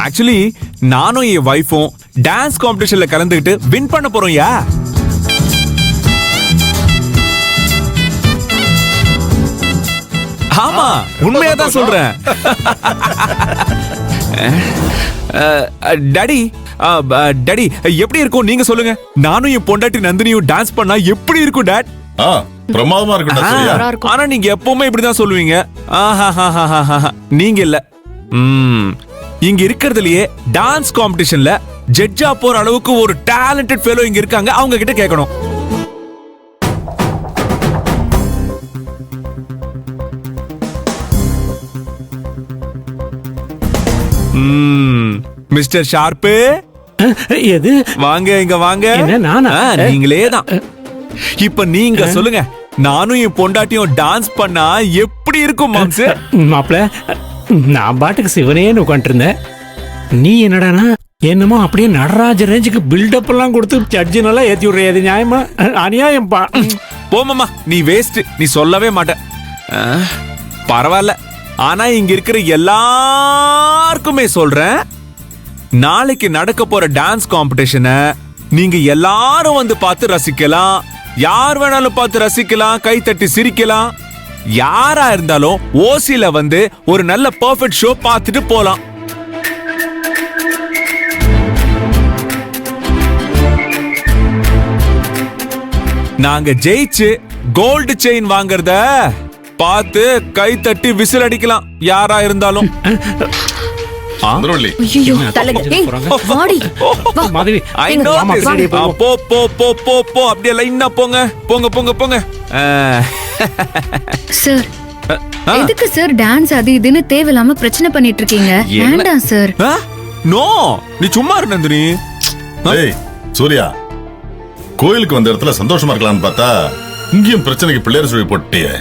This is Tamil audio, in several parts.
ஆக்சுவலி நானும் என் வைஃபும் டான்ஸ் காம்படிஷன்ல கலந்துக்கிட்டு வின் பண்ண போறோம். யா ஆமா, உண்மையா தான் சொல்றேன். டாடி டாடி எப்படி இருக்கும் நீங்க சொல்லுங்க. நானும் என் பொண்டாட்டி நந்தினியும் டான்ஸ் பண்ணா எப்படி இருக்கும் டாட்? பிரமாதமா இருக்கும். ஆனா நீங்க எப்பவுமே இப்படிதான் சொல்லுவீங்க. நீங்க இல்ல. இங்க இருக்கிறதுலயே டான்ஸ் காம்படிஷன்ல ஜட்ஜா போற அளவுக்கு ஒரு டேலண்டட் ஃபெலோ இங்க இருக்காங்க. அவங்க கிட்ட கேட்கணும். மிஸ்டர் ஷார்ப்பு, எது? வாங்க இங்க வாங்க. நானா? நீங்களே தான். இப்ப நீங்க சொல்லுங்க, நானும் என் பொண்டாட்டியும் டான்ஸ் பண்ணா எப்படி இருக்கும் மாம்ஸ்? மாப்ள, நான் பாட்டுக்கு சிவனேன்னு உட்காந்துட்டு இருந்தேன். நீ என்னடானா என்னமோ அப்படியே நடராஜ ரேஞ்சுக்கு பில்டப் எல்லாம் கொடுத்து ஜட்ஜி நல்லா ஏத்தி விடுற. அது நியாயமா? அநியாயம் பா. போமாமா, நீ வேஸ்ட். நீ சொல்லவே மாட்ட. பரவாயில்ல. ஆனா இங்க இருக்கிற எல்லாருக்குமே சொல்றேன், நாளைக்கு நடக்க போற டான்ஸ் காம்படிஷனை நீங்க எல்லாரும் வந்து பார்த்து ரசிக்கலாம். யார் வேணாலும் பார்த்து ரசிக்கலாம், கை தட்டி சிரிக்கலாம். யாரா இருந்தாலும் ஓசில வந்து ஒரு நல்ல பெர்ஃபெக்ட் ஷோ பார்த்துட்டு போலாம். நாங்க ஜெயிச்சு கோல்டு செயின் வாங்குறத பார்த்து கை தட்டி விசில் அடிக்கலாம் யாரா இருந்தாலும். அப்படியே லைனா போங்க போங்க போங்க போங்க. சார், எதுக்கு சார் டான்ஸ் அது இதுன்னு தேவையில்லாம பிரச்சனை பண்ணிட்டு இருக்கீங்க? வேண்டாம் சார். நோ, நீ சும்மா இரு நந்தினி. சூர்யா, கோயிலுக்கு வந்த இடத்துல சந்தோஷமா இருக்கலாம்னு பார்த்தா இங்கேயும் பிரச்சனைக்கு பிள்ளையார் சொல்லி போட்டியே.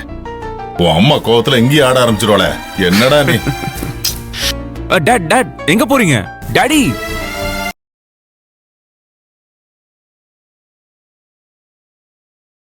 உன் அம்மா கோவத்துல இங்கேயும் ஆட ஆரம்பிச்சிருவாளே. என்னடா நீ? டாட் டாட் எங்க போறீங்க? டாடி